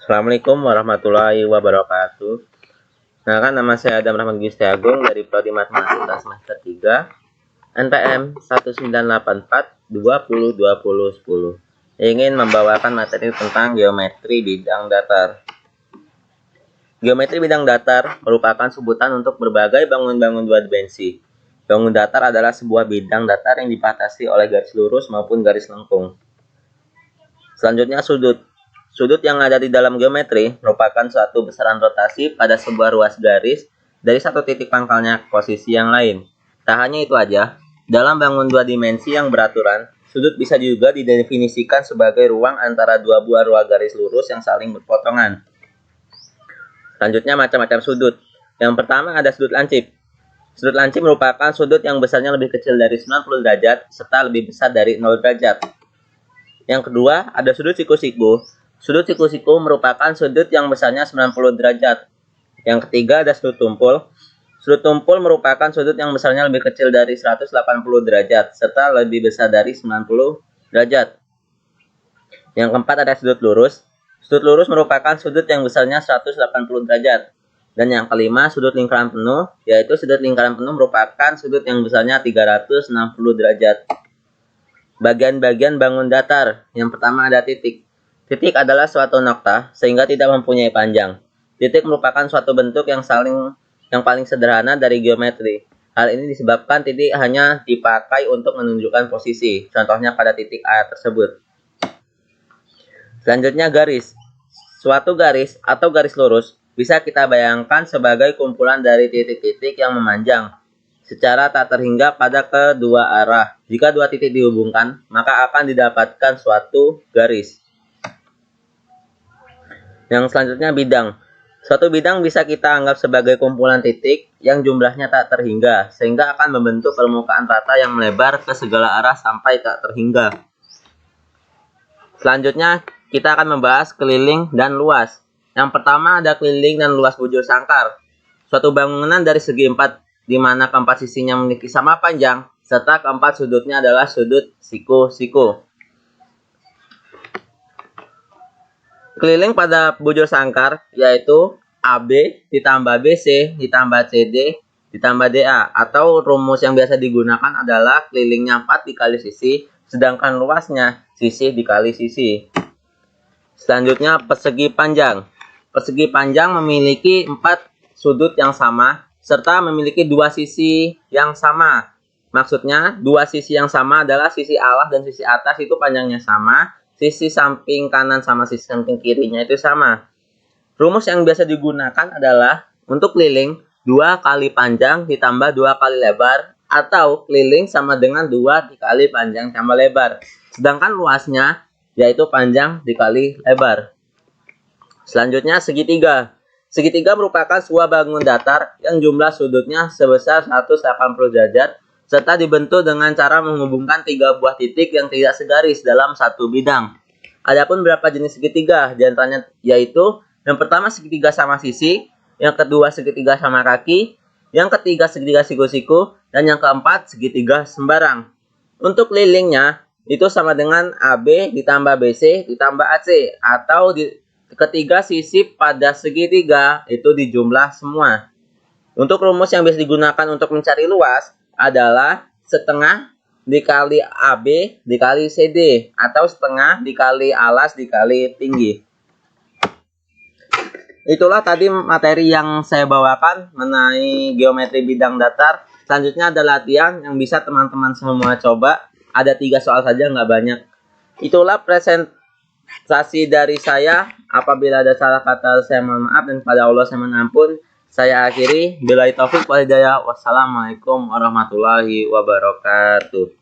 Assalamualaikum warahmatullahi wabarakatuh. Nah, kan nama saya Adam Rahman Gusti Agung dari Prodi Matematika semester 3, NPM 1984 2020 10. Ingin membawakan materi tentang geometri bidang datar. Geometri bidang datar merupakan sebutan untuk berbagai bangun-bangun dua dimensi. Bangun datar adalah sebuah bidang datar yang dibatasi oleh garis lurus maupun garis lengkung. Selanjutnya sudut. Sudut yang ada di dalam geometri merupakan suatu besaran rotasi pada sebuah ruas garis dari satu titik pangkalnya ke posisi yang lain. Tak hanya itu aja, dalam bangun dua dimensi yang beraturan, sudut bisa juga didefinisikan sebagai ruang antara dua buah ruas garis lurus yang saling berpotongan. Selanjutnya macam-macam sudut. Yang pertama ada sudut lancip. Sudut lancip merupakan sudut yang besarnya lebih kecil dari 90 derajat serta lebih besar dari 0 derajat. Yang kedua ada sudut siku-siku. Sudut siku-siku merupakan sudut yang besarnya 90 derajat. Yang ketiga ada sudut tumpul. Sudut tumpul merupakan sudut yang besarnya lebih kecil dari 180 derajat serta lebih besar dari 90 derajat. Yang keempat ada sudut lurus. Sudut lurus merupakan sudut yang besarnya 180 derajat. Dan yang kelima sudut lingkaran penuh, yaitu sudut lingkaran penuh merupakan sudut yang besarnya 360 derajat. Bagian-bagian bangun datar. Yang pertama ada titik. Titik adalah suatu nokta sehingga tidak mempunyai panjang. Titik merupakan suatu bentuk yang paling sederhana dari geometri. Hal ini disebabkan titik hanya dipakai untuk menunjukkan posisi, contohnya pada titik A tersebut. Selanjutnya garis. Suatu garis atau garis lurus bisa kita bayangkan sebagai kumpulan dari titik-titik yang memanjang secara tak terhingga pada kedua arah. Jika dua titik dihubungkan, maka akan didapatkan suatu garis. Yang selanjutnya bidang. Suatu bidang bisa kita anggap sebagai kumpulan titik yang jumlahnya tak terhingga, sehingga akan membentuk permukaan rata yang melebar ke segala arah sampai tak terhingga. Selanjutnya, kita akan membahas keliling dan luas. Yang pertama ada keliling dan luas bujur sangkar. Suatu bangunan dari segi empat, di mana keempat sisinya memiliki sama panjang, serta keempat sudutnya adalah sudut siku-siku. Keliling pada bujur sangkar yaitu AB ditambah BC ditambah CD ditambah DA, atau rumus yang biasa digunakan adalah kelilingnya 4 dikali sisi, sedangkan luasnya sisi dikali sisi. Selanjutnya persegi panjang. Persegi panjang memiliki 4 sudut yang sama serta memiliki 2 sisi yang sama. Maksudnya 2 sisi yang sama adalah sisi alas dan sisi atas itu panjangnya sama. Sisi samping kanan sama sisi samping kirinya itu sama. Rumus yang biasa digunakan adalah untuk keliling 2 kali panjang ditambah 2 kali lebar, atau keliling sama dengan 2 dikali panjang tambah lebar. Sedangkan luasnya yaitu panjang dikali lebar. Selanjutnya segitiga. Segitiga merupakan sebuah bangun datar yang jumlah sudutnya sebesar 180 derajat serta dibentuk dengan cara menghubungkan 3 buah titik yang tidak segaris dalam satu bidang. Adapun berapa jenis segitiga, diantaranya yaitu yang pertama segitiga sama sisi, yang kedua segitiga sama kaki, yang ketiga segitiga siku-siku, dan yang keempat segitiga sembarang. Untuk lilingnya itu sama dengan AB ditambah BC ditambah AC, atau ketiga sisi pada segitiga itu dijumlah semua. Untuk rumus yang biasa digunakan untuk mencari luas adalah setengah dikali AB dikali CD, atau setengah dikali alas dikali tinggi. Itulah tadi materi yang saya bawakan mengenai geometri bidang datar. Selanjutnya ada latihan yang bisa teman-teman semua coba. Ada 3 soal saja, nggak banyak. Itulah presentasi dari saya. Apabila ada salah kata saya mohon maaf, dan pada Allah saya mohon ampun. Saya akhiri. Billahi taufik wal hidayah. Wassalamualaikum warahmatullahi wabarakatuh.